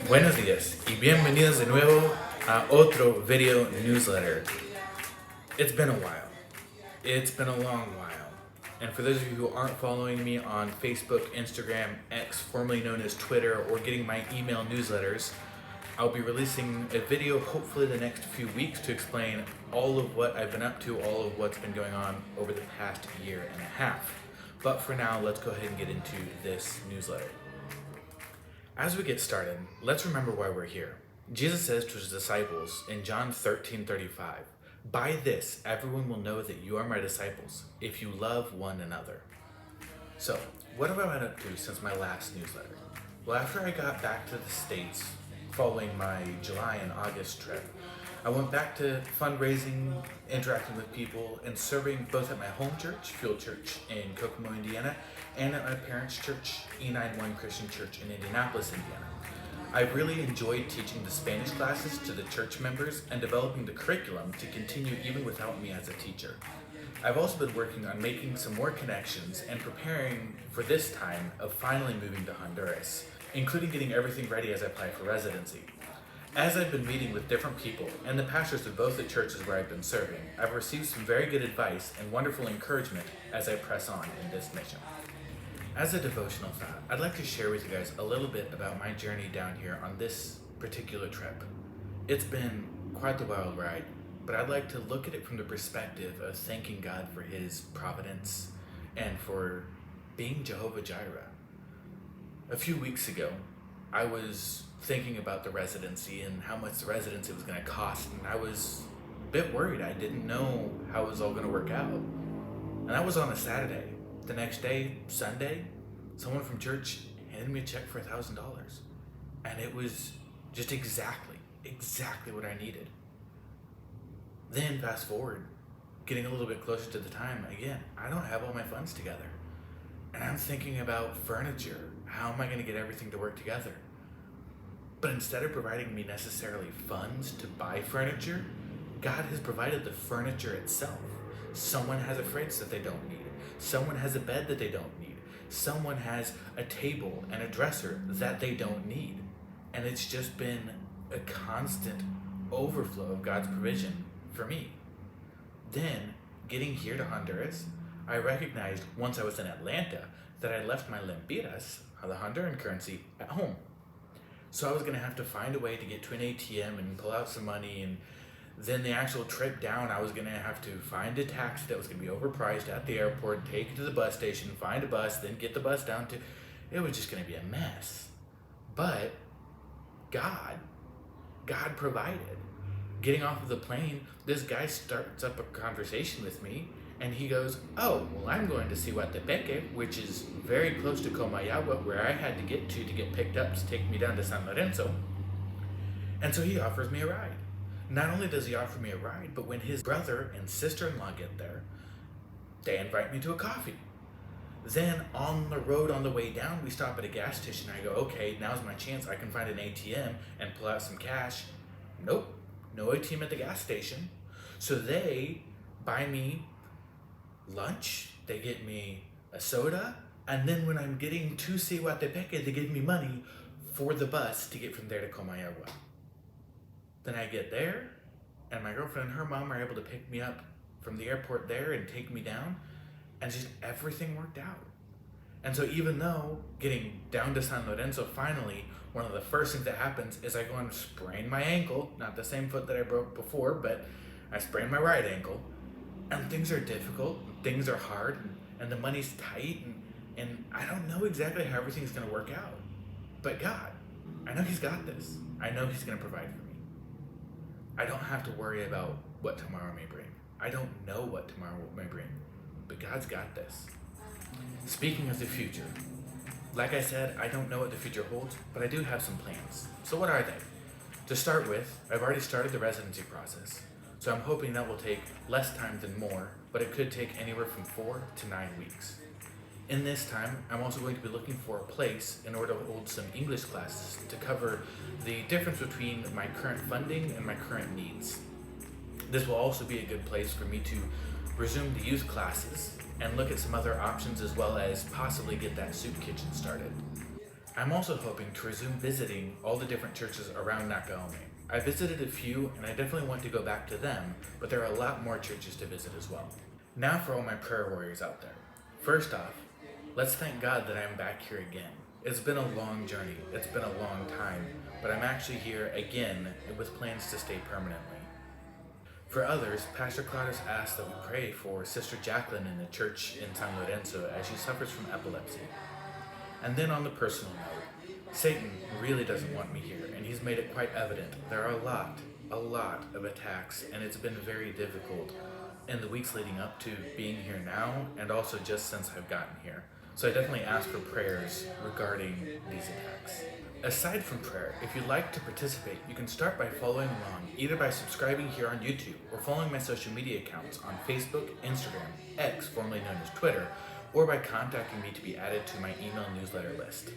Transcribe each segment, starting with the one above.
Buenos días y bienvenidos de nuevo a otro video newsletter. It's been a while. It's been a long while. And for those of you who aren't following me on Facebook, Instagram, X, formerly known as Twitter, or getting my email newsletters, I'll be releasing a video hopefully the next few weeks to explain all of what I've been up to, all of what's been going on over the past year and a half. But for now, let's go ahead and get into this newsletter. As we get started, let's remember why we're here. Jesus says to his disciples in John 13:35, "By this, everyone will know that you are my disciples, if you love one another." So, what have I been up to since my last newsletter? Well, after I got back to the States following my July and August trip, I went back to fundraising, interacting with people, and serving both at my home church, Fuel Church in Kokomo, Indiana, and at my parents' church, E91 Christian Church in Indianapolis, Indiana. I really enjoyed teaching the Spanish classes to the church members and developing the curriculum to continue even without me as a teacher. I've also been working on making some more connections and preparing for this time of finally moving to Honduras, including getting everything ready as I apply for residency. As I've been meeting with different people and the pastors of both the churches where I've been serving, I've received some very good advice and wonderful encouragement as I press on in this mission. As a devotional thought, I'd like to share with you guys a little bit about my journey down here on this particular trip. It's been quite the wild ride, but I'd like to look at it from the perspective of thanking God for his providence and for being Jehovah Jireh. A few weeks ago, I was thinking about the residency and how much the residency was going to cost, and I was a bit worried. I didn't know how it was all going to work out. And that was on a Saturday. The next day, Sunday, someone from church handed me a check for $1,000. And it was just exactly what I needed. Then fast forward, getting a little bit closer to the time, again, I don't have all my funds together. And I'm thinking about furniture. How am I going to get everything to work together? But instead of providing me necessarily funds to buy furniture, God has provided the furniture itself. Someone has a fridge that they don't need. Someone has a bed that they don't need. Someone has a table and a dresser that they don't need. And it's just been a constant overflow of God's provision for me. Then, getting here to Honduras, I recognized once I was in Atlanta that I left my lempiras, the Honduran currency, at home. So I was going to have to find a way to get to an ATM and pull out some money, and then the actual trip down, I was going to have to find a taxi that was going to be overpriced at the airport, take it to the bus station, find a bus, then get the bus down to... It was just going to be a mess. But God provided. Getting off of the plane, this guy starts up a conversation with me, and he goes, "Oh, well, I'm going to Cihuatepeque, which is very close to Comayagua, where I had to get picked up to take me down to San Lorenzo." And so he offers me a ride. Not only does he offer me a ride, but when his brother and sister-in-law get there, they invite me to a coffee. Then on the road on the way down, we stop at a gas station. I go, okay, now's my chance. I can find an ATM and pull out some cash. Nope, no ATM at the gas station. So they buy me lunch, they get me a soda, and then when I'm getting to Cihuatepeque, they give me money for the bus to get from there to Comayagua. Then I get there, and my girlfriend and her mom are able to pick me up from the airport there and take me down, and just everything worked out. And so even though getting down to San Lorenzo, finally, one of the first things that happens is I go and sprain my ankle, not the same foot that I broke before, but I sprained my right ankle, and things are difficult, things are hard, and the money's tight, and I don't know exactly how everything's going to work out. But God, I know he's got this. I know he's going to provide for me. I don't have to worry about what tomorrow may bring. I don't know what tomorrow may bring, but God's got this. Speaking of the future, like I said, I don't know what the future holds, but I do have some plans. So what are they? To start with, I've already started the residency process. So I'm hoping that will take less time than more, but it could take anywhere from 4 to 9 weeks. In this time, I'm also going to be looking for a place in order to hold some English classes to cover the difference between my current funding and my current needs. This will also be a good place for me to resume the youth classes and look at some other options, as well as possibly get that soup kitchen started. I'm also hoping to resume visiting all the different churches around Nakahome. I visited a few and I definitely want to go back to them, but there are a lot more churches to visit as well. Now for all my prayer warriors out there. First off, let's thank God that I'm back here again. It's been a long journey, it's been a long time, but I'm actually here again with plans to stay permanently. For others, Pastor Claudius asked that we pray for Sister Jacqueline in the church in San Lorenzo as she suffers from epilepsy. And then on the personal note, Satan really doesn't want me here, and he's made it quite evident. There are a lot of attacks, and it's been very difficult in the weeks leading up to being here now, and also just since I've gotten here. So I definitely ask for prayers regarding these attacks. Aside from prayer, if you'd like to participate, you can start by following along, either by subscribing here on YouTube or following my social media accounts on Facebook, Instagram, X, formerly known as Twitter, or by contacting me to be added to my email newsletter list.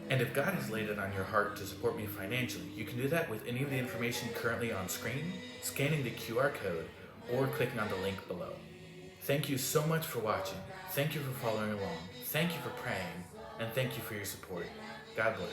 And if God has laid it on your heart to support me financially, you can do that with any of the information currently on screen, scanning the QR code, or clicking on the link below. Thank you so much for watching. Thank you for following along. Thank you for praying. And thank you for your support. God bless.